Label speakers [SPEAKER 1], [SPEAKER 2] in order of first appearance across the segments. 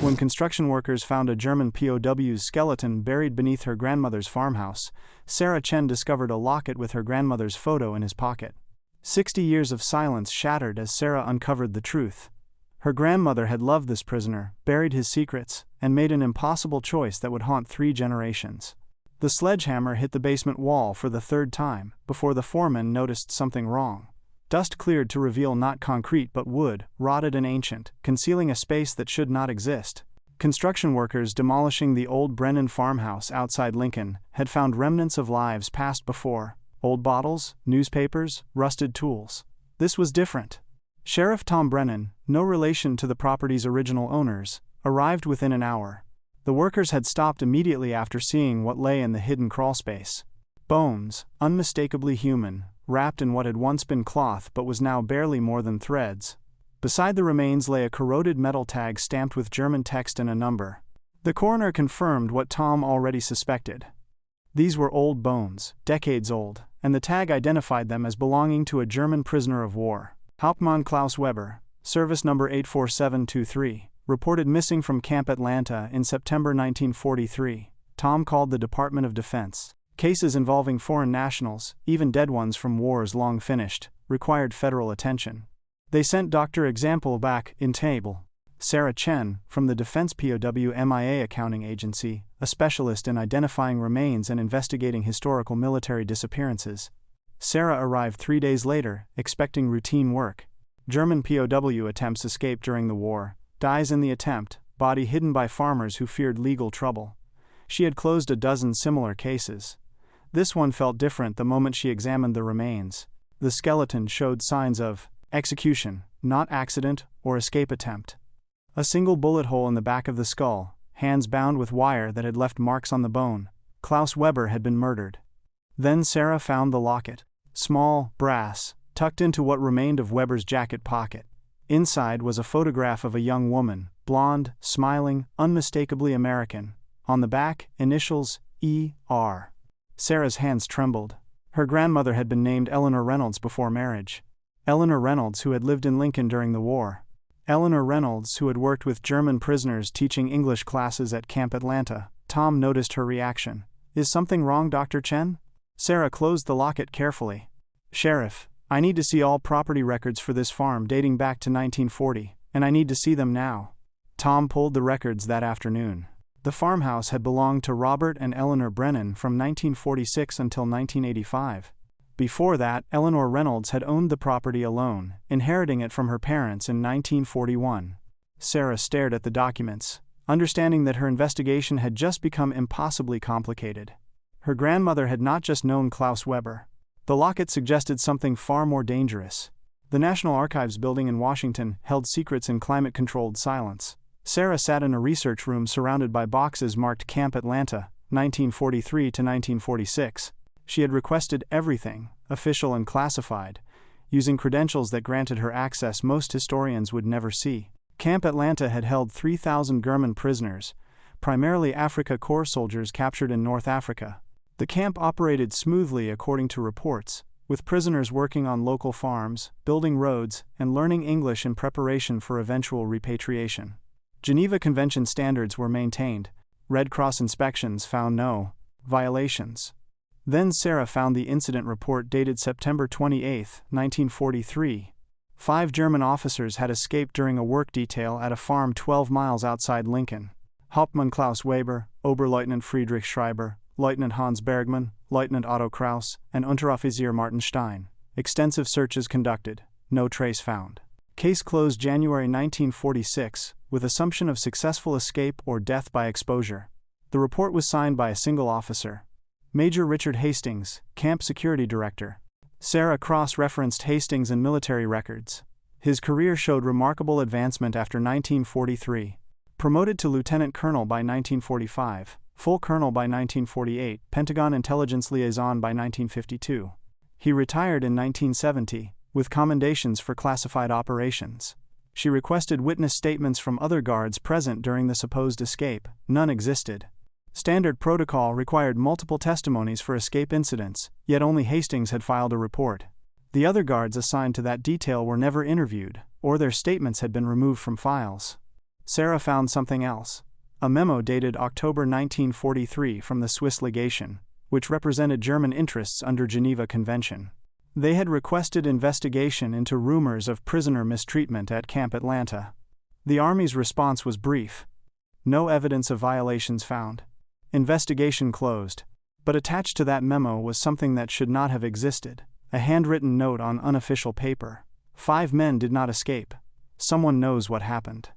[SPEAKER 1] When construction workers found a German POW's skeleton buried beneath her grandmother's farmhouse, Sarah Chen discovered a locket with her grandmother's photo in his pocket. 60 years of silence shattered as Sarah uncovered the truth. Her grandmother had loved this prisoner, buried his secrets, and made an impossible choice that would haunt 3 generations. The sledgehammer hit the basement wall for the 3rd time, before the foreman noticed something wrong. Dust cleared to reveal not concrete but wood, rotted and ancient, concealing a space that should not exist. Construction workers demolishing the old Brennan farmhouse outside Lincoln had found remnants of lives passed before: old bottles, newspapers, rusted tools. This was different. Sheriff Tom Brennan, no relation to the property's original owners, arrived within an hour. The workers had stopped immediately after seeing what lay in the hidden crawlspace. Bones, unmistakably human, wrapped in what had once been cloth but was now barely more than threads. Beside the remains lay a corroded metal tag stamped with German text and a number. The coroner confirmed what Tom already suspected. These were old bones, decades old, and the tag identified them as belonging to a German prisoner of war. Hauptmann Klaus Weber, service number 84723, reported missing from Camp Atlanta in September 1943. Tom called the Department of Defense. Cases involving foreign nationals, even dead ones from wars long finished, required federal attention. They sent Dr. Example back in table. Sarah Chen, from the Defense POW MIA Accounting Agency, a specialist in identifying remains and investigating historical military disappearances. Sarah arrived 3 days later, expecting routine work. German POW attempts escape during the war, dies in the attempt, body hidden by farmers who feared legal trouble. She had closed a dozen similar cases. This one felt different the moment she examined the remains. The skeleton showed signs of execution, not accident or escape attempt. A single bullet hole in the back of the skull, hands bound with wire that had left marks on the bone. Klaus Weber had been murdered. Then Sarah found the locket. Small, brass, tucked into what remained of Weber's jacket pocket. Inside was a photograph of a young woman, blonde, smiling, unmistakably American. On the back, initials E.R. Sarah's hands trembled. Her grandmother had been named Eleanor Reynolds before marriage. Eleanor Reynolds, who had lived in Lincoln during the war. Eleanor Reynolds, who had worked with German prisoners teaching English classes at Camp Atlanta. Tom noticed her reaction. "Is something wrong, Dr. Chen?" Sarah closed the locket carefully. "Sheriff, I need to see all property records for this farm dating back to 1940, and I need to see them now." Tom pulled the records that afternoon. The farmhouse had belonged to Robert and Eleanor Brennan from 1946 until 1985. Before that, Eleanor Reynolds had owned the property alone, inheriting it from her parents in 1941. Sarah stared at the documents, understanding that her investigation had just become impossibly complicated. Her grandmother had not just known Klaus Weber. The locket suggested something far more dangerous. The National Archives building in Washington held secrets in climate-controlled silence. Sarah sat in a research room surrounded by boxes marked Camp Atlanta, 1943 to 1946. She had requested everything, official and classified, using credentials that granted her access most historians would never see. Camp Atlanta had held 3,000 German prisoners, primarily Afrika Korps soldiers captured in North Africa. The camp operated smoothly according to reports, with prisoners working on local farms, building roads, and learning English in preparation for eventual repatriation. Geneva Convention standards were maintained. Red Cross inspections found no violations. Then Sarah found the incident report dated September 28, 1943. 5 German officers had escaped during a work detail at a farm 12 miles outside Lincoln. Hauptmann Klaus Weber, Oberleutnant Friedrich Schreiber, Lieutenant Hans Bergmann, Lieutenant Otto Kraus, and Unteroffizier Martin Stein. Extensive searches conducted. No trace found. Case closed January 1946, with assumption of successful escape or death by exposure. The report was signed by a single officer. Major Richard Hastings, Camp Security Director. Sarah cross-referenced Hastings in military records. His career showed remarkable advancement after 1943. Promoted to lieutenant colonel by 1945, full colonel by 1948, Pentagon intelligence liaison by 1952. He retired in 1970, with commendations for classified operations. She requested witness statements from other guards present during the supposed escape. None existed. Standard protocol required multiple testimonies for escape incidents, yet only Hastings had filed a report. The other guards assigned to that detail were never interviewed, or their statements had been removed from files. Sarah found something else. A memo dated October 1943 from the Swiss legation, which represented German interests under Geneva Convention. They had requested investigation into rumors of prisoner mistreatment at Camp Atlanta. The Army's response was brief. No evidence of violations found. Investigation closed. But attached to that memo was something that should not have existed, a handwritten note on unofficial paper. 5 men did not escape. Someone knows what happened.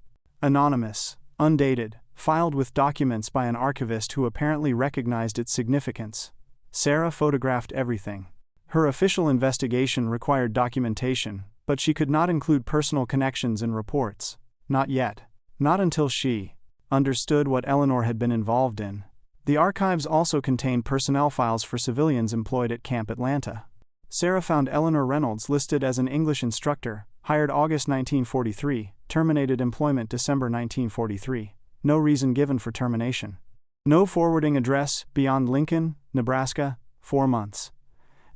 [SPEAKER 1] Anonymous, undated, filed with documents by an archivist who apparently recognized its significance. Sarah photographed everything. Her official investigation required documentation, but she could not include personal connections in reports. Not yet. Not until she understood what Eleanor had been involved in. The archives also contained personnel files for civilians employed at Camp Atlanta. Sarah found Eleanor Reynolds listed as an English instructor, hired August 1943, terminated employment December 1943. No reason given for termination. No forwarding address beyond Lincoln, Nebraska, 4 months.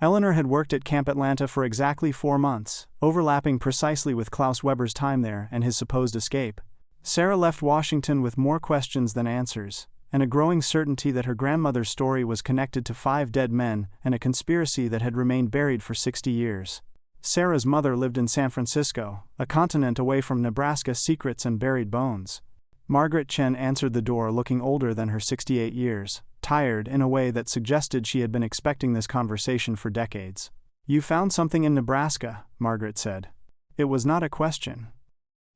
[SPEAKER 1] Eleanor had worked at Camp Atlanta for exactly 4 months, overlapping precisely with Klaus Weber's time there and his supposed escape. Sarah left Washington with more questions than answers, and a growing certainty that her grandmother's story was connected to 5 dead men and a conspiracy that had remained buried for 60 years. Sarah's mother lived in San Francisco, a continent away from Nebraska's secrets and buried bones. Margaret Chen answered the door looking older than her 68 years, tired in a way that suggested she had been expecting this conversation for decades. "You found something in Nebraska," Margaret said. It was not a question.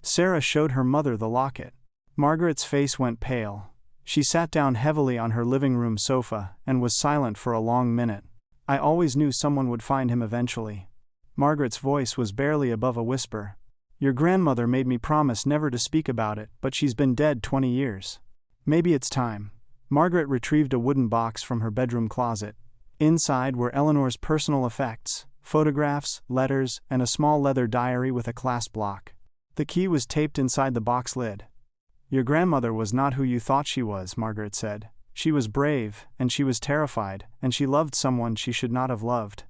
[SPEAKER 1] Sarah showed her mother the locket. Margaret's face went pale. She sat down heavily on her living room sofa and was silent for a long minute. "I always knew someone would find him eventually." Margaret's voice was barely above a whisper. "Your grandmother made me promise never to speak about it, but she's been dead 20 years. Maybe it's time." Margaret retrieved a wooden box from her bedroom closet. Inside were Eleanor's personal effects, photographs, letters, and a small leather diary with a clasp lock. The key was taped inside the box lid. "Your grandmother was not who you thought she was," Margaret said. "She was brave, and she was terrified, and she loved someone she should not have loved."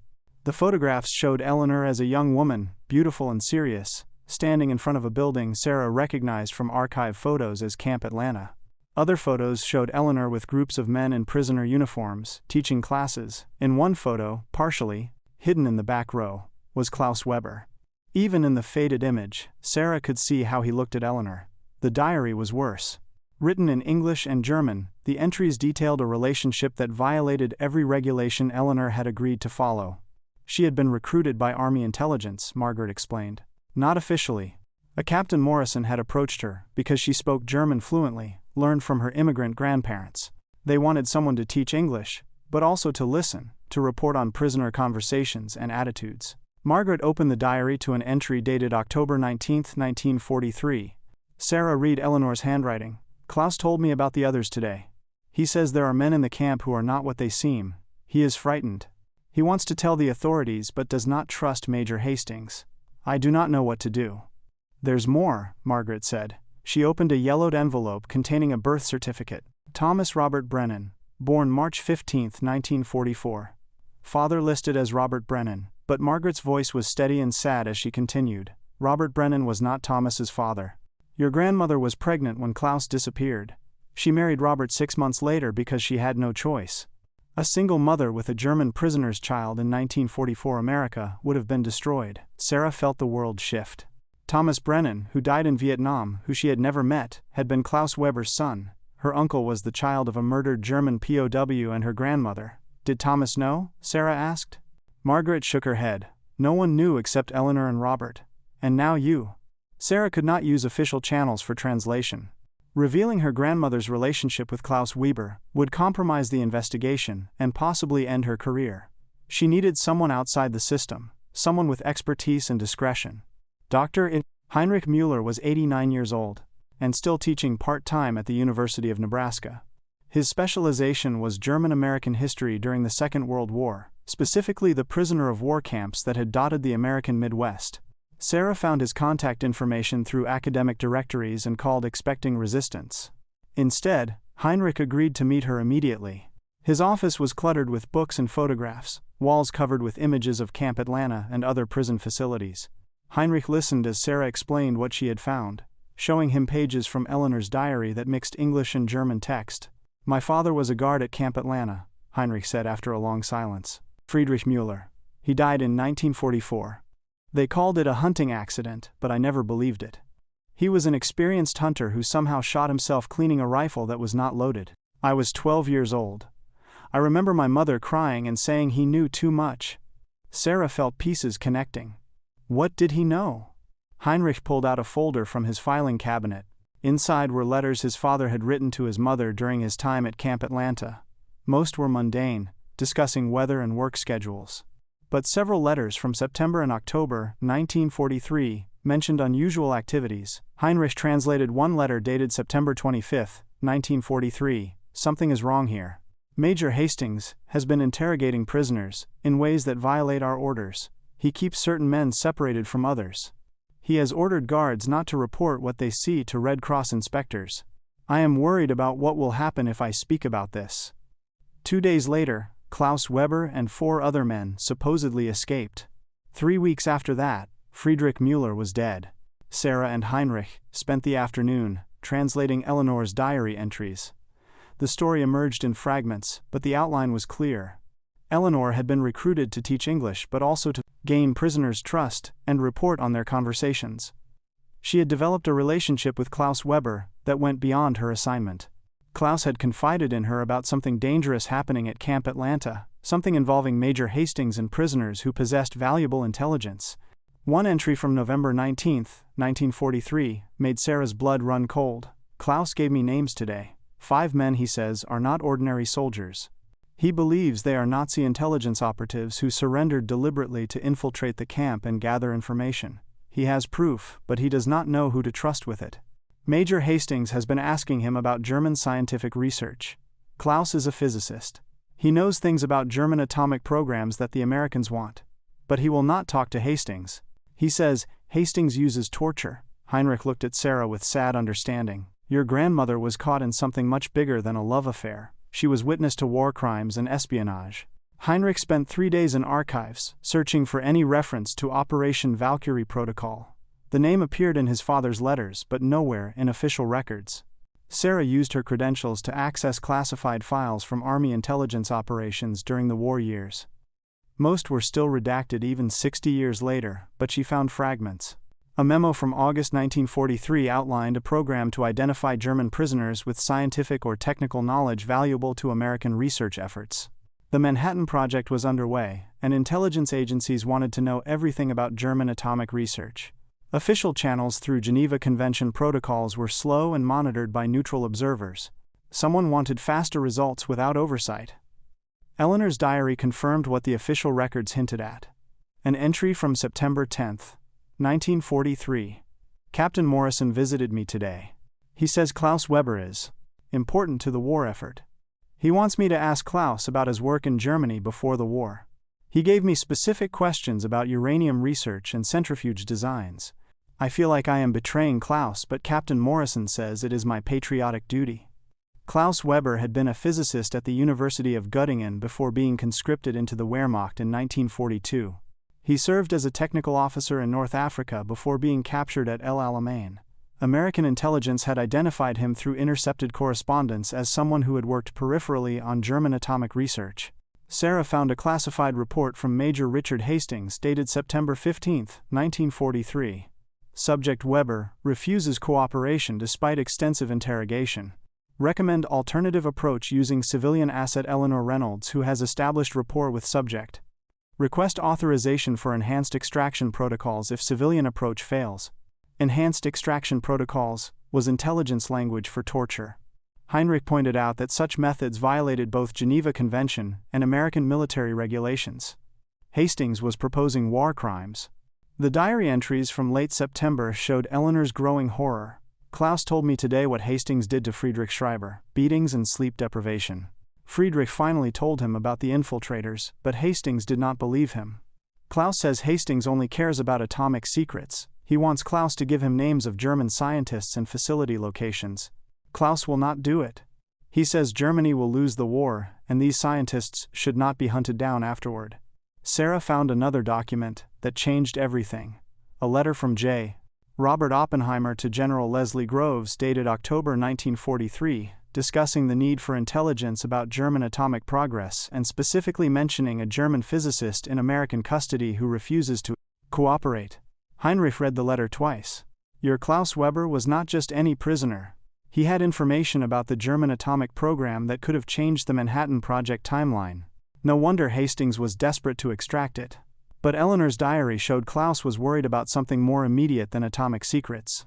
[SPEAKER 1] The photographs showed Eleanor as a young woman, beautiful and serious, standing in front of a building Sarah recognized from archive photos as Camp Atlanta. Other photos showed Eleanor with groups of men in prisoner uniforms, teaching classes. In one photo, partially, hidden in the back row, was Klaus Weber. Even in the faded image, Sarah could see how he looked at Eleanor. The diary was worse. Written in English and German, the entries detailed a relationship that violated every regulation Eleanor had agreed to follow. She had been recruited by Army intelligence, Margaret explained. Not officially. A Captain Morrison had approached her because she spoke German fluently, learned from her immigrant grandparents. They wanted someone to teach English, but also to listen, to report on prisoner conversations and attitudes. Margaret opened the diary to an entry dated October 19, 1943. Sarah read Eleanor's handwriting. "Klaus told me about the others today. He says there are men in the camp who are not what they seem. He is frightened. He wants to tell the authorities but does not trust Major Hastings. I do not know what to do." "There's more," Margaret said. She opened a yellowed envelope containing a birth certificate. Thomas Robert Brennan, born March 15, 1944. Father listed as Robert Brennan, but Margaret's voice was steady and sad as she continued. "Robert Brennan was not Thomas's father. Your grandmother was pregnant when Klaus disappeared. She married Robert 6 months later because she had no choice. A single mother with a German prisoner's child in 1944 America would have been destroyed." Sarah felt the world shift. Thomas Brennan, who died in Vietnam, who she had never met, had been Klaus Weber's son. Her uncle was the child of a murdered German POW and her grandmother. Did Thomas know? Sarah asked. Margaret shook her head. No one knew except Eleanor and Robert. And now you. Sarah could not use official channels for translation. Revealing her grandmother's relationship with Klaus Weber would compromise the investigation and possibly end her career. She needed someone outside the system, someone with expertise and discretion. Dr. Heinrich Müller was 89 years old and still teaching part-time at the University of Nebraska. His specialization was German-American history during the Second World War, specifically the prisoner of war camps that had dotted the American Midwest. Sarah found his contact information through academic directories and called expecting resistance. Instead, Heinrich agreed to meet her immediately. His office was cluttered with books and photographs, walls covered with images of Camp Atlanta and other prison facilities. Heinrich listened as Sarah explained what she had found. showing him pages from Eleanor's diary that mixed English and German text. "My father was a guard at Camp Atlanta," Heinrich said after a long silence. "Friedrich Müller. He died in 1944. They called it a hunting accident, but I never believed it. He was an experienced hunter who somehow shot himself cleaning a rifle that was not loaded. I was 12 years old. I remember my mother crying and saying he knew too much." Sarah felt pieces connecting. What did he know? Heinrich pulled out a folder from his filing cabinet. Inside were letters his father had written to his mother during his time at Camp Atlanta. Most were mundane, discussing weather and work schedules. But several letters from September and October 1943 mentioned unusual activities. Heinrich translated one letter dated September 25, 1943. "Something is wrong here. Major Hastings has been interrogating prisoners in ways that violate our orders. He keeps certain men separated from others. He has ordered guards not to report what they see to Red Cross inspectors. I am worried about what will happen if I speak about this." 2 days later, Klaus Weber and 4 other men supposedly escaped. 3 weeks after that, Friedrich Müller was dead. Sarah and Heinrich spent the afternoon translating Eleanor's diary entries. The story emerged in fragments, but the outline was clear. Eleanor had been recruited to teach English but also to gain prisoners' trust and report on their conversations. She had developed a relationship with Klaus Weber that went beyond her assignment. Klaus had confided in her about something dangerous happening at Camp Atlanta, something involving Major Hastings and prisoners who possessed valuable intelligence. One entry from November 19, 1943, made Sarah's blood run cold. "Klaus gave me names today. 5 men, he says, are not ordinary soldiers. He believes they are Nazi intelligence operatives who surrendered deliberately to infiltrate the camp and gather information. He has proof, but he does not know who to trust with it. Major Hastings has been asking him about German scientific research. Klaus is a physicist. He knows things about German atomic programs that the Americans want. But he will not talk to Hastings. He says Hastings uses torture." Heinrich looked at Sarah with sad understanding. "Your grandmother was caught in something much bigger than a love affair. She was witness to war crimes and espionage." Heinrich spent 3 days in archives, searching for any reference to Operation Valkyrie Protocol. The name appeared in his father's letters, but nowhere in official records. Sarah used her credentials to access classified files from Army intelligence operations during the war years. Most were still redacted even 60 years later, but she found fragments. A memo from August 1943 outlined a program to identify German prisoners with scientific or technical knowledge valuable to American research efforts. The Manhattan Project was underway, and intelligence agencies wanted to know everything about German atomic research. Official channels through Geneva Convention protocols were slow and monitored by neutral observers. Someone wanted faster results without oversight. Eleanor's diary confirmed what the official records hinted at. An entry from September 10, 1943. "Captain Morrison visited me today. He says Klaus Weber is important to the war effort. He wants me to ask Klaus about his work in Germany before the war. He gave me specific questions about uranium research and centrifuge designs. I feel like I am betraying Klaus, but Captain Morrison says it is my patriotic duty." Klaus Weber had been a physicist at the University of Göttingen before being conscripted into the Wehrmacht in 1942. He served as a technical officer in North Africa before being captured at El Alamein. American intelligence had identified him through intercepted correspondence as someone who had worked peripherally on German atomic research. Sarah found a classified report from Major Richard Hastings dated September 15, 1943. Subject: Weber refuses cooperation despite extensive interrogation. Recommend alternative approach using civilian asset. Eleanor Reynolds, who has established rapport with subject. Request authorization for enhanced extraction protocols if civilian approach fails. Enhanced extraction protocols was intelligence language for torture. Heinrich pointed out that such methods violated both Geneva Convention and American military regulations. Hastings was proposing war crimes. The diary entries from late September showed Eleanor's growing horror. "Klaus told me today what Hastings did to Friedrich Schreiber, beatings and sleep deprivation. Friedrich finally told him about the infiltrators, but Hastings did not believe him. Klaus says Hastings only cares about atomic secrets. He wants Klaus to give him names of German scientists and facility locations. Klaus will not do it. He says Germany will lose the war, and these scientists should not be hunted down afterward." Sarah found another document that changed everything. A letter from J. Robert Oppenheimer to General Leslie Groves, dated October 1943, discussing the need for intelligence about German atomic progress and specifically mentioning a German physicist in American custody who refuses to cooperate. Heinrich read the letter twice. Your Klaus Weber was not just any prisoner. He had information about the German atomic program that could have changed the Manhattan Project timeline. No wonder Hastings was desperate to extract it. But Eleanor's diary showed Klaus was worried about something more immediate than atomic secrets.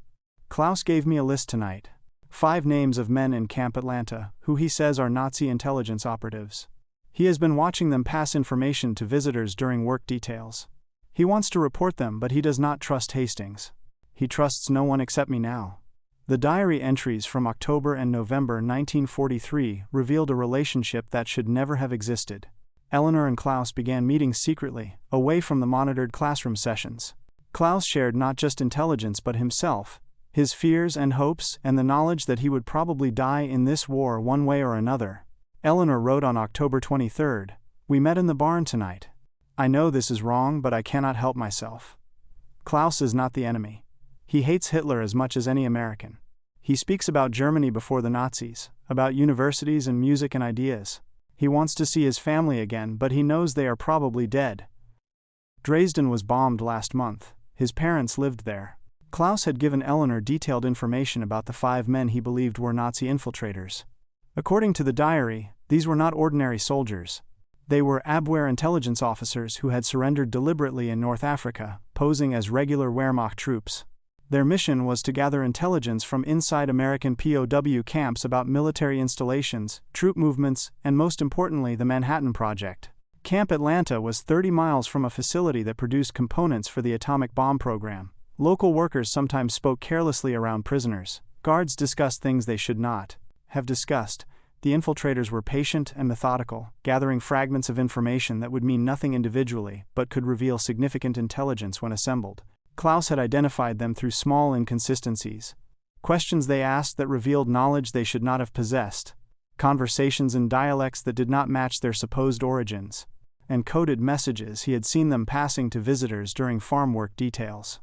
[SPEAKER 1] Klaus gave me a list tonight. 5 names of men in Camp Atlanta, who he says are Nazi intelligence operatives. He has been watching them pass information to visitors during work details. He wants to report them, but he does not trust Hastings. He trusts no one except me now. The diary entries from October and November 1943 revealed a relationship that should never have existed. Eleanor and Klaus began meeting secretly, away from the monitored classroom sessions. Klaus shared not just intelligence but himself, his fears and hopes, and the knowledge that he would probably die in this war one way or another. Eleanor wrote on October 23, "We met in the barn tonight. I know this is wrong, but I cannot help myself." Klaus is not the enemy. He hates Hitler as much as any American. He speaks about Germany before the Nazis, about universities and music and ideas. He wants to see his family again, but he knows they are probably dead. Dresden was bombed last month. His parents lived there. Klaus had given Eleanor detailed information about the 5 men he believed were Nazi infiltrators. According to the diary, these were not ordinary soldiers. They were Abwehr intelligence officers who had surrendered deliberately in North Africa, posing as regular Wehrmacht troops. Their mission was to gather intelligence from inside American POW camps about military installations, troop movements, and most importantly the Manhattan Project. Camp Atlanta was 30 miles from a facility that produced components for the atomic bomb program. Local workers sometimes spoke carelessly around prisoners. Guards discussed things they should not have discussed. The infiltrators were patient and methodical, gathering fragments of information that would mean nothing individually but could reveal significant intelligence when assembled. Klaus had identified them through small inconsistencies. Questions they asked that revealed knowledge they should not have possessed. Conversations in dialects that did not match their supposed origins. And coded messages he had seen them passing to visitors during farm work details.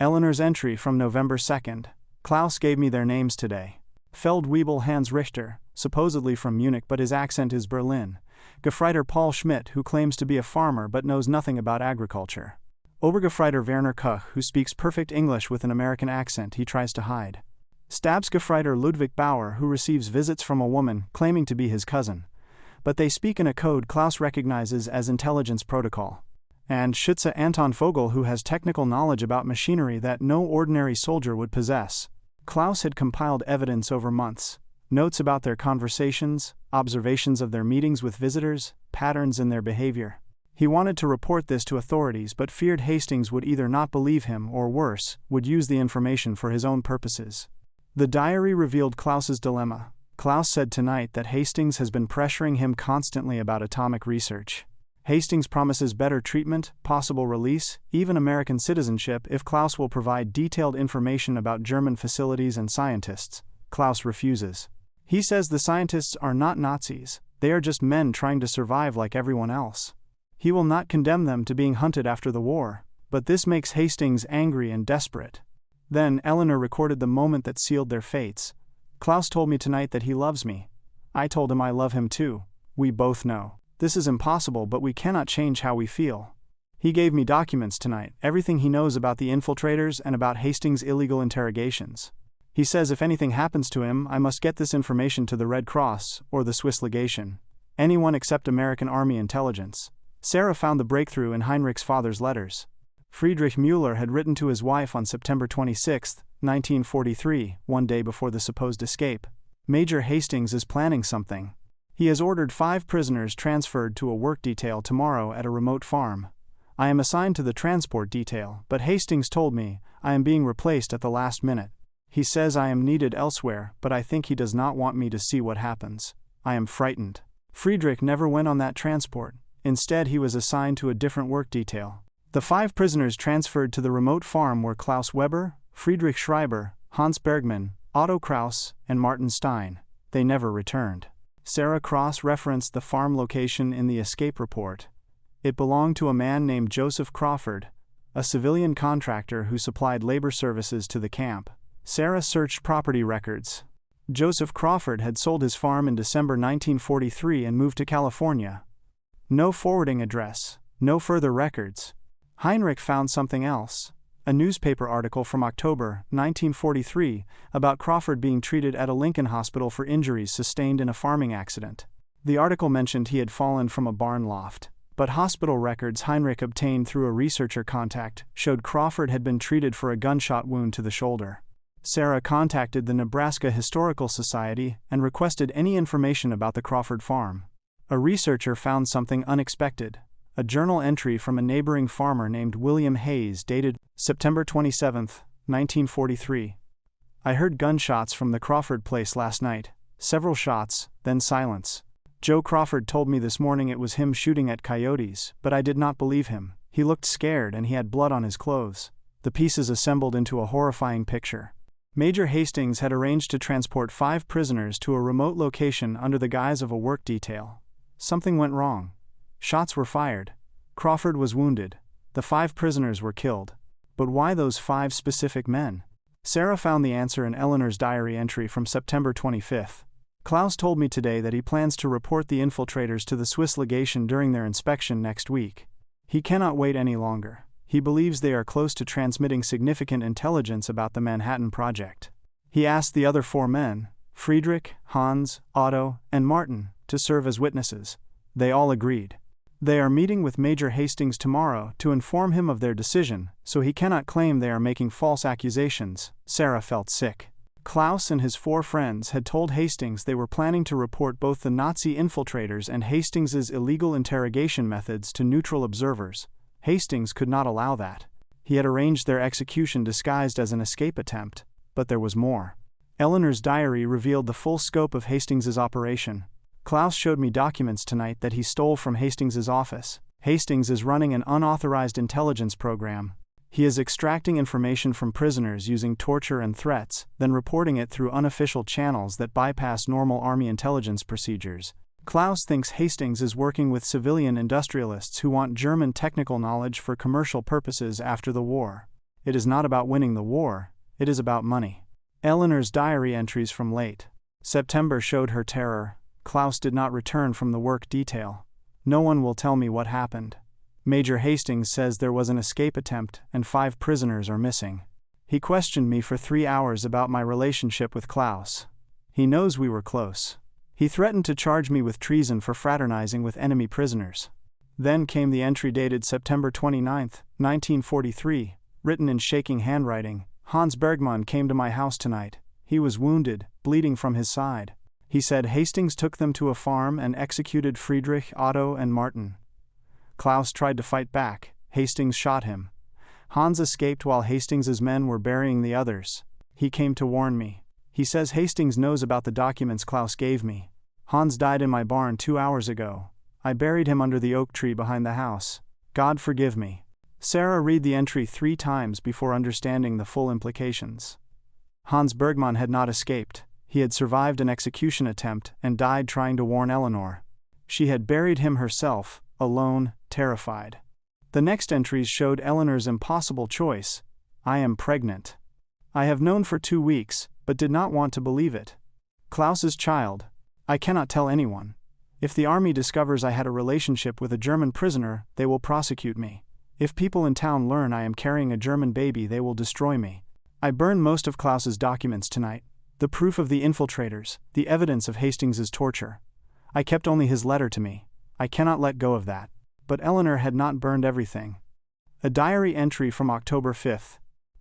[SPEAKER 1] Eleanor's entry from November 2. Klaus gave me their names today. Feldwebel Hans Richter, supposedly from Munich but his accent is Berlin. Gefreiter Paul Schmidt, who claims to be a farmer but knows nothing about agriculture. Obergefreiter Werner Koch, who speaks perfect English with an American accent he tries to hide. Stabsgefreiter Ludwig Bauer, who receives visits from a woman claiming to be his cousin. But they speak in a code Klaus recognizes as intelligence protocol. And Schütze Anton Vogel, who has technical knowledge about machinery that no ordinary soldier would possess. Klaus had compiled evidence over months. Notes about their conversations, observations of their meetings with visitors, patterns in their behavior. He wanted to report this to authorities but feared Hastings would either not believe him or worse, would use the information for his own purposes. The diary revealed Klaus's dilemma. Klaus said tonight that Hastings has been pressuring him constantly about atomic research. Hastings promises better treatment, possible release, even American citizenship if Klaus will provide detailed information about German facilities and scientists. Klaus refuses. He says the scientists are not Nazis, they are just men trying to survive like everyone else. He will not condemn them to being hunted after the war, but this makes Hastings angry and desperate. Then Eleanor recorded the moment that sealed their fates. Klaus told me tonight that he loves me. I told him I love him too. We both know. This is impossible, but we cannot change how we feel. He gave me documents tonight, everything he knows about the infiltrators and about Hastings' illegal interrogations. He says if anything happens to him, I must get this information to the Red Cross or the Swiss legation. Anyone except American Army intelligence. Sarah found the breakthrough in Heinrich's father's letters. Friedrich Müller had written to his wife on September 26, 1943, one day before the supposed escape. Major Hastings is planning something. He has ordered 5 prisoners transferred to a work detail tomorrow at a remote farm. I am assigned to the transport detail, but Hastings told me I am being replaced at the last minute. He says I am needed elsewhere, but I think he does not want me to see what happens. I am frightened. Friedrich never went on that transport. Instead, he was assigned to a different work detail. The 5 prisoners transferred to the remote farm were Klaus Weber, Friedrich Schreiber, Hans Bergmann, Otto Kraus, and Martin Stein. They never returned. Sarah Cross referenced the farm location in the escape report. It belonged to a man named Joseph Crawford, a civilian contractor who supplied labor services to the camp. Sarah searched property records. Joseph Crawford had sold his farm in December 1943 and moved to California. No forwarding address, no further records. Heinrich found something else. A newspaper article from October 1943 about Crawford being treated at a Lincoln hospital for injuries sustained in a farming accident. The article mentioned he had fallen from a barn loft, but hospital records Heinrich obtained through a researcher contact showed Crawford had been treated for a gunshot wound to the shoulder. Sarah contacted the Nebraska Historical Society and requested any information about the Crawford farm. A researcher found something unexpected. A journal entry from a neighboring farmer named William Hayes dated September 27, 1943. I heard gunshots from the Crawford place last night. Several shots, then silence. Joe Crawford told me this morning it was him shooting at coyotes, but I did not believe him. He looked scared and he had blood on his clothes. The pieces assembled into a horrifying picture. Major Hastings had arranged to transport 5 prisoners to a remote location under the guise of a work detail. Something went wrong. Shots were fired. Crawford was wounded. The 5 prisoners were killed. But why those 5 specific men? Sarah found the answer in Eleanor's diary entry from September 25. Klaus told me today that he plans to report the infiltrators to the Swiss legation during their inspection next week. He cannot wait any longer. He believes they are close to transmitting significant intelligence about the Manhattan Project. He asked the other 4 men, Friedrich, Hans, Otto, and Martin, to serve as witnesses. They all agreed. They are meeting with Major Hastings tomorrow to inform him of their decision, so he cannot claim they are making false accusations. Sarah felt sick. Klaus and his 4 friends had told Hastings they were planning to report both the Nazi infiltrators and Hastings's illegal interrogation methods to neutral observers. Hastings could not allow that. He had arranged their execution disguised as an escape attempt, but there was more. Eleanor's diary revealed the full scope of Hastings's operation. Klaus showed me documents tonight that he stole from Hastings's office. Hastings is running an unauthorized intelligence program. He is extracting information from prisoners using torture and threats, then reporting it through unofficial channels that bypass normal Army intelligence procedures. Klaus thinks Hastings is working with civilian industrialists who want German technical knowledge for commercial purposes after the war. It is not about winning the war, it is about money. Eleanor's diary entries from late September showed her terror. Klaus did not return from the work detail. No one will tell me what happened. Major Hastings says there was an escape attempt and 5 prisoners are missing. He questioned me for 3 hours about my relationship with Klaus. He knows we were close. He threatened to charge me with treason for fraternizing with enemy prisoners. Then came the entry dated September 29, 1943, written in shaking handwriting. Hans Bergmann came to my house tonight. He was wounded, bleeding from his side. He said Hastings took them to a farm and executed Friedrich, Otto, and Martin. Klaus tried to fight back. Hastings shot him. Hans escaped while Hastings's men were burying the others. He came to warn me. He says Hastings knows about the documents Klaus gave me. Hans died in my barn 2 hours ago. I buried him under the oak tree behind the house. God forgive me. Sarah read the entry 3 times before understanding the full implications. Hans Bergmann had not escaped. He had survived an execution attempt and died trying to warn Eleanor. She had buried him herself, alone, terrified. The next entries showed Eleanor's impossible choice. I am pregnant. I have known for 2 weeks, but did not want to believe it. Klaus's child. I cannot tell anyone. If the army discovers I had a relationship with a German prisoner, they will prosecute me. If people in town learn I am carrying a German baby, they will destroy me. I burned most of Klaus's documents tonight. The proof of the infiltrators, the evidence of Hastings's torture. I kept only his letter to me. I cannot let go of that. But Eleanor had not burned everything. A diary entry from October 5.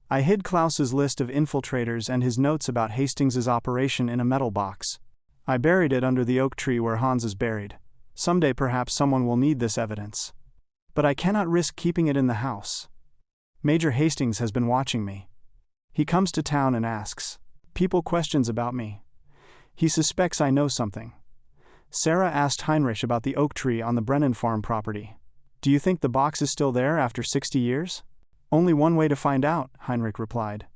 [SPEAKER 1] I hid Klaus's list of infiltrators and his notes about Hastings's operation in a metal box. I buried it under the oak tree where Hans is buried. Someday perhaps someone will need this evidence. But I cannot risk keeping it in the house. Major Hastings has been watching me. He comes to town and asks people questions about me. He suspects I know something. Sarah asked Heinrich about the oak tree on the Brennan farm property. Do you think the box is still there after 60 years? Only one way to find out, Heinrich replied.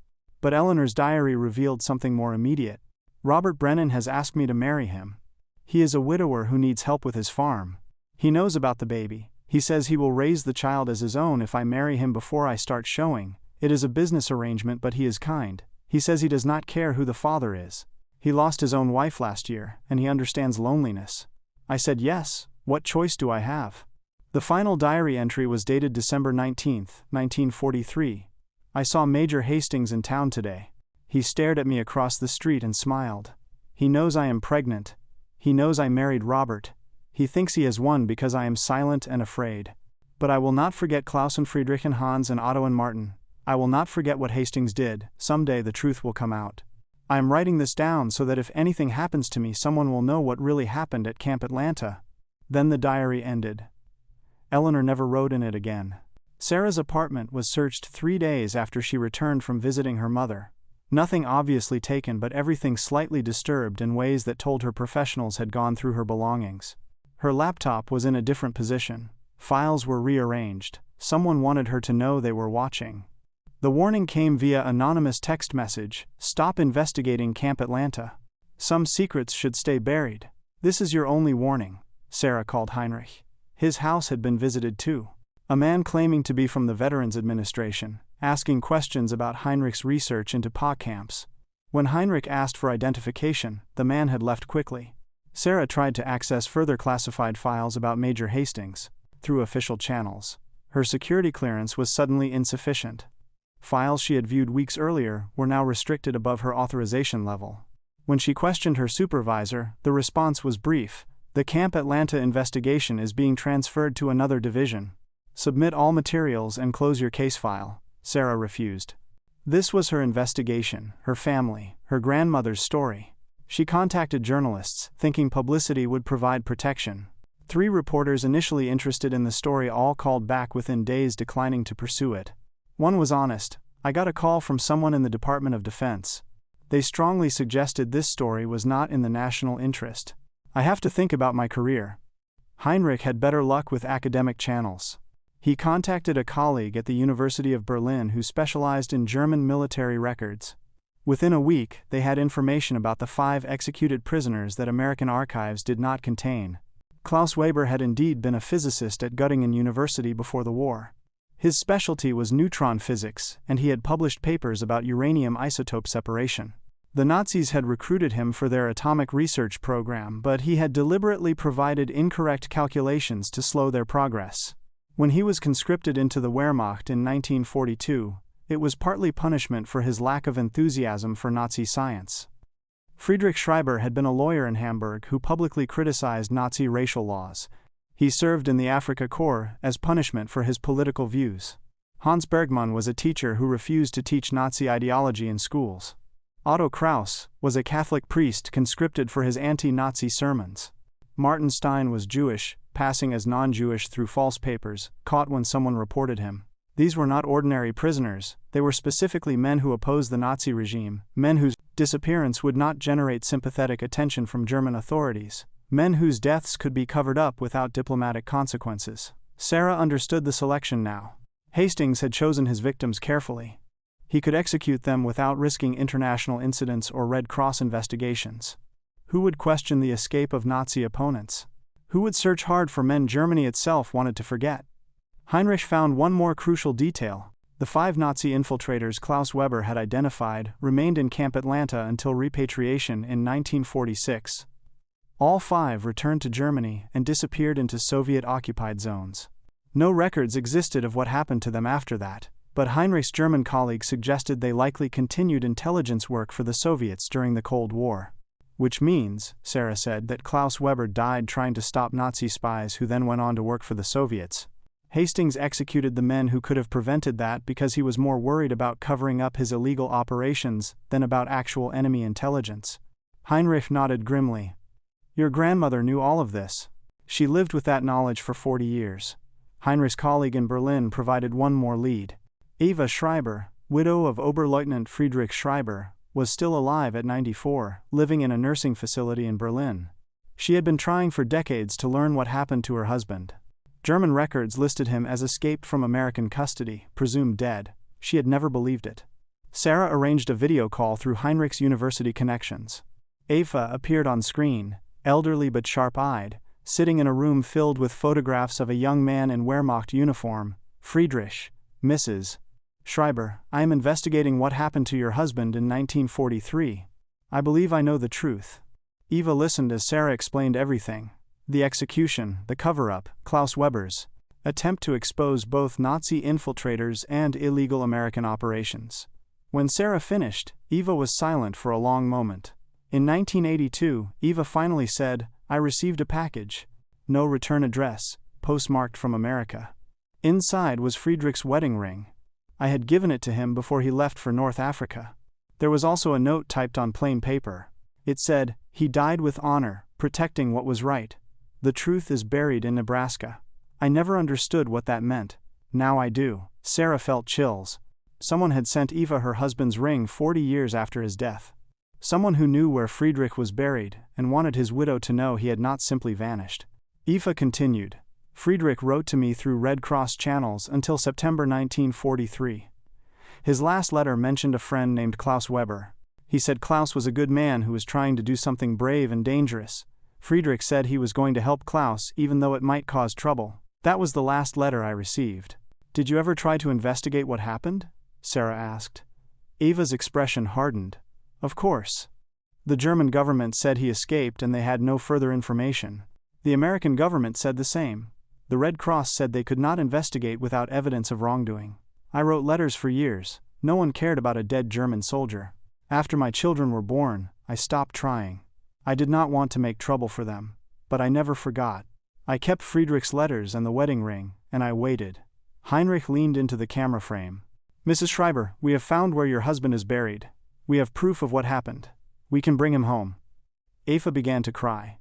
[SPEAKER 1] But Eleanor's diary revealed something more immediate. Robert Brennan has asked me to marry him. He is a widower who needs help with his farm. He knows about the baby. He says he will raise the child as his own if I marry him before I start showing. It is a business arrangement, but he is kind. He says he does not care who the father is. He lost his own wife last year, and he understands loneliness. I said yes, what choice do I have? The final diary entry was dated December 19, 1943. I saw Major Hastings in town today. He stared at me across the street and smiled. He knows I am pregnant. He knows I married Robert. He thinks he has won because I am silent and afraid. But I will not forget Klaus and Friedrich and Hans and Otto and Martin. I will not forget what Hastings did. Someday the truth will come out. I am writing this down so that if anything happens to me, someone will know what really happened at Camp Atlanta. Then the diary ended. Eleanor never wrote in it again. Sarah's apartment was searched 3 days after she returned from visiting her mother. Nothing obviously taken, but everything slightly disturbed in ways that told her professionals had gone through her belongings. Her laptop was in a different position. Files were rearranged. Someone wanted her to know they were watching. The warning came via anonymous text message: "Stop investigating Camp Atlanta. Some secrets should stay buried. This is your only warning." Sarah called Heinrich. His house had been visited too. A man claiming to be from the Veterans Administration, asking questions about Heinrich's research into POW camps. When Heinrich asked for identification, the man had left quickly. Sarah tried to access further classified files about Major Hastings through official channels. Her security clearance was suddenly insufficient. Files she had viewed weeks earlier were now restricted above her authorization level. When she questioned her supervisor, the response was brief: "The Camp Atlanta investigation is being transferred to another division. Submit all materials and close your case file." Sarah refused. This was her investigation, her family, her grandmother's story. She contacted journalists, thinking publicity would provide protection. 3 reporters initially interested in the story all called back within days, declining to pursue it. One was honest: "I got a call from someone in the Department of Defense. They strongly suggested this story was not in the national interest. I have to think about my career." Heinrich had better luck with academic channels. He contacted a colleague at the University of Berlin who specialized in German military records. Within a week, they had information about the 5 executed prisoners that American archives did not contain. Klaus Weber had indeed been a physicist at Göttingen University before the war. His specialty was neutron physics, and he had published papers about uranium isotope separation. The Nazis had recruited him for their atomic research program, but he had deliberately provided incorrect calculations to slow their progress. When he was conscripted into the Wehrmacht in 1942, it was partly punishment for his lack of enthusiasm for Nazi science. Friedrich Schreiber had been a lawyer in Hamburg who publicly criticized Nazi racial laws. He served in the Afrika Korps as punishment for his political views. Hans Bergmann was a teacher who refused to teach Nazi ideology in schools. Otto Kraus was a Catholic priest conscripted for his anti-Nazi sermons. Martin Stein was Jewish, passing as non-Jewish through false papers, caught when someone reported him. These were not ordinary prisoners, they were specifically men who opposed the Nazi regime, men whose disappearance would not generate sympathetic attention from German authorities, men whose deaths could be covered up without diplomatic consequences. Sarah understood the selection now. Hastings had chosen his victims carefully. He could execute them without risking international incidents or Red Cross investigations. Who would question the escape of Nazi opponents? Who would search hard for men Germany itself wanted to forget? Heinrich found one more crucial detail. The 5 Nazi infiltrators Klaus Weber had identified remained in Camp Atlanta until repatriation in 1946. All 5 returned to Germany and disappeared into Soviet-occupied zones. No records existed of what happened to them after that, but Heinrich's German colleagues suggested they likely continued intelligence work for the Soviets during the Cold War. Which means, Sarah said, that Klaus Weber died trying to stop Nazi spies who then went on to work for the Soviets. Hastings executed the men who could have prevented that because he was more worried about covering up his illegal operations than about actual enemy intelligence. Heinrich nodded grimly. "Your grandmother knew all of this. She lived with that knowledge for 40 years. Heinrich's colleague in Berlin provided one more lead. Eva Schreiber, widow of Oberleutnant Friedrich Schreiber, was still alive at 94, living in a nursing facility in Berlin. She had been trying for decades to learn what happened to her husband. German records listed him as escaped from American custody, presumed dead. She had never believed it. Sarah arranged a video call through Heinrich's university connections. Eva appeared on screen, elderly but sharp-eyed, sitting in a room filled with photographs of a young man in Wehrmacht uniform. Friedrich, Mrs. Schreiber, I am investigating what happened to your husband in 1943. I believe I know the truth. Eva listened as Sarah explained everything. The execution, the cover-up, Klaus Weber's attempt to expose both Nazi infiltrators and illegal American operations. When Sarah finished, Eva was silent for a long moment. In 1982, Eva finally said, I received a package. No return address, postmarked from America. Inside was Friedrich's wedding ring. I had given it to him before he left for North Africa. There was also a note typed on plain paper. It said, he died with honor, protecting what was right. The truth is buried in Nebraska. I never understood what that meant. Now I do. Sarah felt chills. Someone had sent Eva her husband's ring 40 years after his death. Someone who knew where Friedrich was buried and wanted his widow to know he had not simply vanished. Eva continued. Friedrich wrote to me through Red Cross channels until September 1943. His last letter mentioned a friend named Klaus Weber. He said Klaus was a good man who was trying to do something brave and dangerous. Friedrich said he was going to help Klaus even though it might cause trouble. That was the last letter I received. Did you ever try to investigate what happened? Sarah asked. Eva's expression hardened. Of course. The German government said he escaped and they had no further information. The American government said the same. The Red Cross said they could not investigate without evidence of wrongdoing. I wrote letters for years. No one cared about a dead German soldier. After my children were born, I stopped trying. I did not want to make trouble for them, but I never forgot. I kept Friedrich's letters and the wedding ring, and I waited. Heinrich leaned into the camera frame. Mrs. Schreiber, we have found where your husband is buried. We have proof of what happened. We can bring him home. Eva began to cry.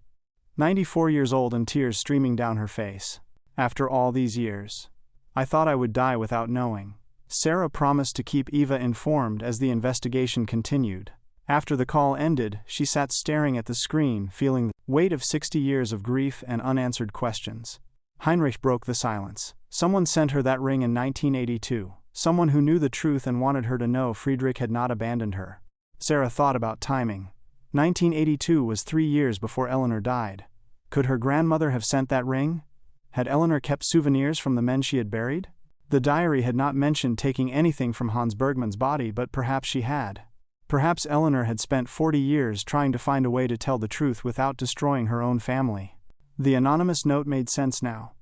[SPEAKER 1] 94 years old and tears streaming down her face. After all these years. I thought I would die without knowing. Sarah promised to keep Eva informed as the investigation continued. After the call ended, she sat staring at the screen, feeling the weight of 60 years of grief and unanswered questions. Heinrich broke the silence. Someone sent her that ring in 1982. Someone who knew the truth and wanted her to know Friedrich had not abandoned her. Sarah thought about timing. 1982 was 3 years before Eleanor died. Could her grandmother have sent that ring? Had Eleanor kept souvenirs from the men she had buried? The diary had not mentioned taking anything from Hans Bergmann's body, but perhaps she had. Perhaps Eleanor had spent 40 years trying to find a way to tell the truth without destroying her own family. The anonymous note made sense now.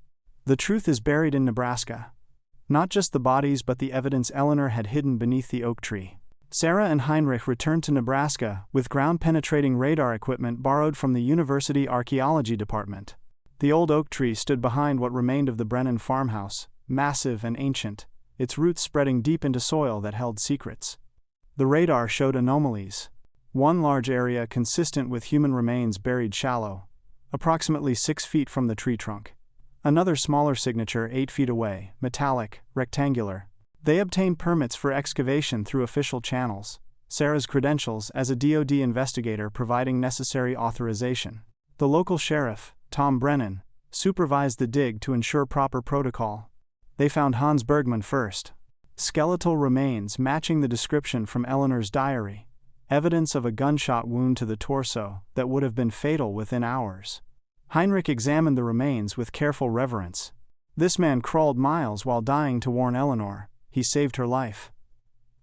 [SPEAKER 1] The truth is buried in Nebraska. Not just the bodies but the evidence Eleanor had hidden beneath the oak tree. Sarah and Heinrich returned to Nebraska with ground-penetrating radar equipment borrowed from the University Archaeology Department. The old oak tree stood behind what remained of the Brennan farmhouse, massive and ancient, its roots spreading deep into soil that held secrets. The radar showed anomalies. One large area consistent with human remains buried shallow, approximately 6 feet from the tree trunk. Another smaller signature 8 feet away, metallic, rectangular. They obtained permits for excavation through official channels, Sarah's credentials as a DoD investigator providing necessary authorization. The local sheriff, Tom Brennan, supervised the dig to ensure proper protocol. They found Hans Bergmann first. Skeletal remains matching the description from Eleanor's diary. Evidence of a gunshot wound to the torso that would have been fatal within hours. Heinrich examined the remains with careful reverence. This man crawled miles while dying to warn Eleanor. He saved her life.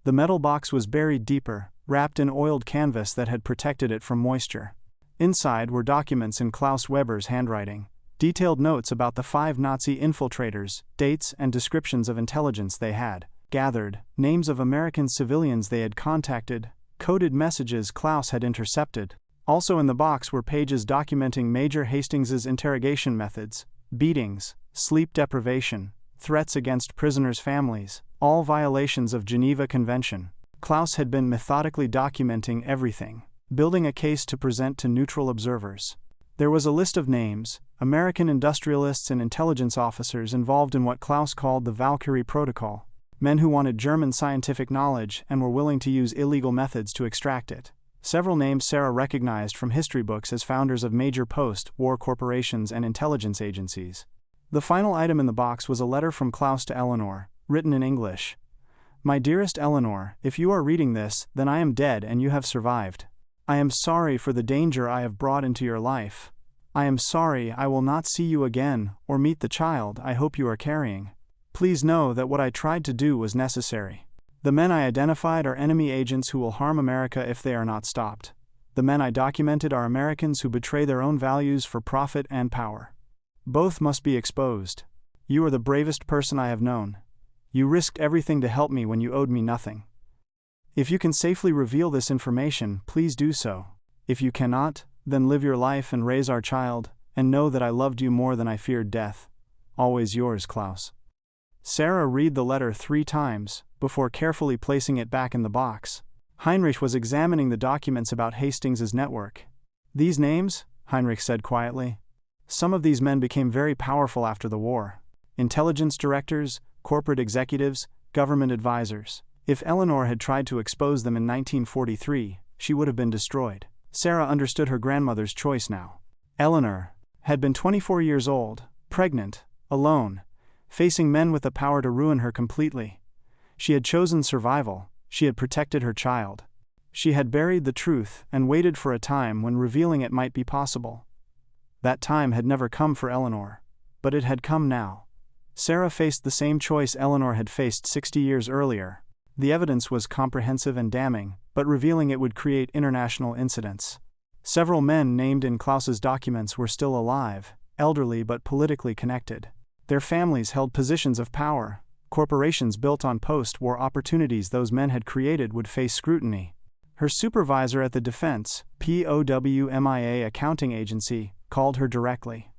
[SPEAKER 1] The metal box was buried deeper, wrapped in oiled canvas that had protected it from moisture. Inside were documents in Klaus Weber's handwriting. Detailed notes about the 5 Nazi infiltrators, dates and descriptions of intelligence they had gathered, names of American civilians they had contacted, coded messages Klaus had intercepted. Also in the box were pages documenting Major Hastings's interrogation methods, beatings, sleep deprivation, threats against prisoners' families, all violations of Geneva Convention. Klaus had been methodically documenting everything, building a case to present to neutral observers. There was a list of names, American industrialists and intelligence officers involved in what Klaus called the Valkyrie Protocol, men who wanted German scientific knowledge and were willing to use illegal methods to extract it. Several names Sarah recognized from history books as founders of major post-war corporations and intelligence agencies. The final item in the box was a letter from Klaus to Eleanor, written in English. My dearest Eleanor, if you are reading this, then I am dead and you have survived. I am sorry for the danger I have brought into your life. I am sorry I will not see you again or meet the child I hope you are carrying. Please know that what I tried to do was necessary. The men I identified are enemy agents who will harm America if they are not stopped. The men I documented are Americans who betray their own values for profit and power. Both must be exposed. You are the bravest person I have known. You risked everything to help me when you owed me nothing. If you can safely reveal this information, please do so. If you cannot, then live your life and raise our child, and know that I loved you more than I feared death. Always yours, Klaus. Sarah read the letter 3 times, before carefully placing it back in the box. Heinrich was examining the documents about Hastings' network. These names, Heinrich said quietly. Some of these men became very powerful after the war. Intelligence directors, corporate executives, government advisors. If Eleanor had tried to expose them in 1943, she would have been destroyed. Sarah understood her grandmother's choice now. Eleanor had been 24 years old, pregnant, alone, facing men with the power to ruin her completely. She had chosen survival. She had protected her child. She had buried the truth and waited for a time when revealing it might be possible. That time had never come for Eleanor, but it had come now. Sarah faced the same choice Eleanor had faced 60 years earlier. The evidence was comprehensive and damning, but revealing it would create international incidents. Several men named in Klaus's documents were still alive, elderly but politically connected. Their families held positions of power. Corporations built on post-war opportunities those men had created would face scrutiny. Her supervisor at the Defense, POWs accounting agency, called her directly.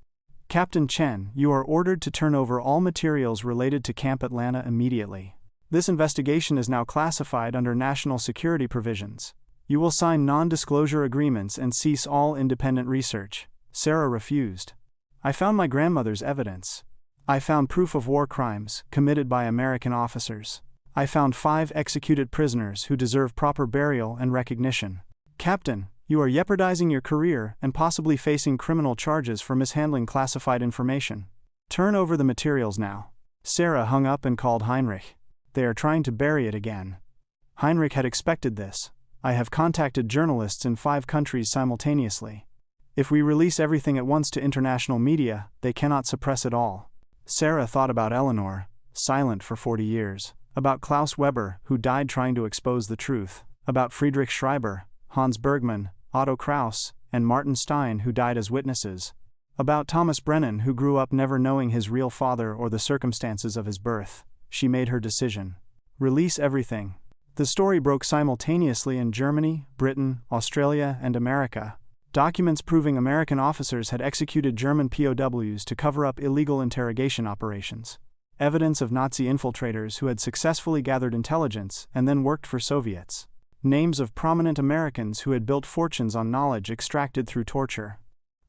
[SPEAKER 1] Captain Chen, you are ordered to turn over all materials related to Camp Atlanta immediately. This investigation is now classified under national security provisions. You will sign non-disclosure agreements and cease all independent research. Sarah refused. I found my grandmother's evidence. I found proof of war crimes committed by American officers. I found 5 executed prisoners who deserve proper burial and recognition. Captain, you are jeopardizing your career and possibly facing criminal charges for mishandling classified information. Turn over the materials now. Sarah hung up and called Heinrich. They are trying to bury it again. Heinrich had expected this. I have contacted journalists in 5 countries simultaneously. If we release everything at once to international media, they cannot suppress it all. Sarah thought about Eleanor, silent for 40 years, about Klaus Weber, who died trying to expose the truth, about Friedrich Schreiber, Hans Bergmann, Otto Kraus, and Martin Stein, who died as witnesses, about Thomas Brennan, who grew up never knowing his real father or the circumstances of his birth. She made her decision. Release everything. The story broke simultaneously in Germany, Britain, Australia, and America. Documents proving American officers had executed German POWs to cover up illegal interrogation operations. Evidence of Nazi infiltrators who had successfully gathered intelligence and then worked for Soviets. Names of prominent Americans who had built fortunes on knowledge extracted through torture.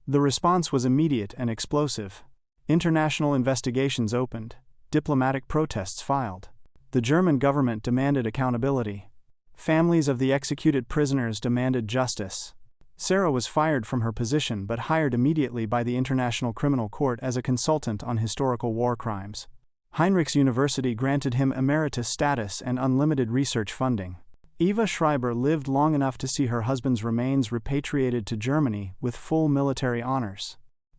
[SPEAKER 1] The response was immediate and explosive. International investigations opened. Diplomatic protests filed. The German government demanded accountability. Families of the executed prisoners demanded justice. Sarah was fired from her position but hired immediately by the International Criminal Court as a consultant on historical war crimes. Heinrich's University granted him emeritus status and unlimited research funding. Eva Schreiber lived long enough to see her husband's remains repatriated to Germany with full military honors.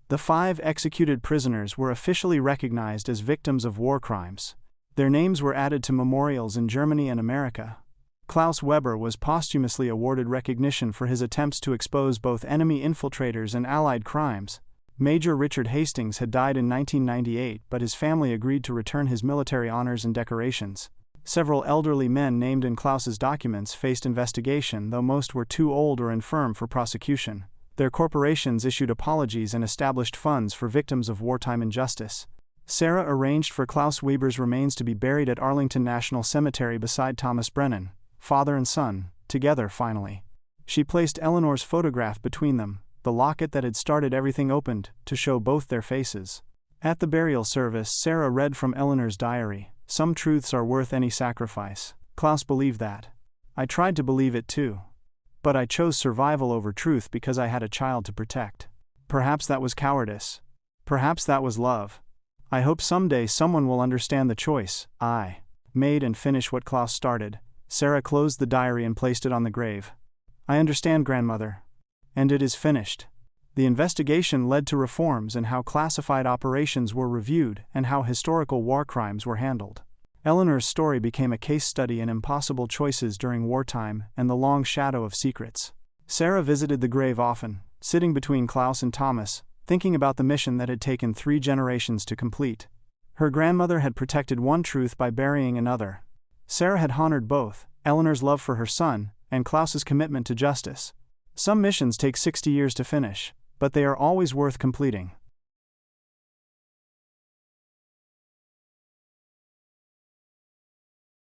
[SPEAKER 1] The 5 executed prisoners were officially recognized as victims of war crimes. Their names were added to memorials in Germany and America. Klaus Weber was posthumously awarded recognition for his attempts to expose both enemy infiltrators and Allied crimes. Major Richard Hastings had died in 1998, but his family agreed to return his military honors and decorations. Several elderly men named in Klaus's documents faced investigation, though most were too old or infirm for prosecution. Their corporations issued apologies and established funds for victims of wartime injustice. Sarah arranged for Klaus Weber's remains to be buried at Arlington National Cemetery beside Thomas Brennan, father and son, together finally. She placed Eleanor's photograph between them, the locket that had started everything opened, to show both their faces. At the burial service, Sarah read from Eleanor's diary, "Some truths are worth any sacrifice." Klaus believed that. I tried to believe it too. But I chose survival over truth because I had a child to protect. Perhaps that was cowardice. Perhaps that was love. I hope someday someone will understand the choice I made and finish what Klaus started. Sarah closed the diary and placed it on the grave. I understand, grandmother. And it is finished. The investigation led to reforms in how classified operations were reviewed and how historical war crimes were handled. Eleanor's story became a case study in impossible choices during wartime and the long shadow of secrets. Sarah visited the grave often, sitting between Klaus and Thomas, thinking about the mission that had taken 3 generations to complete. Her grandmother had protected one truth by burying another. Sarah had honored both, Eleanor's love for her son, and Klaus's commitment to justice. Some missions take 60 years to finish, but they are always worth completing.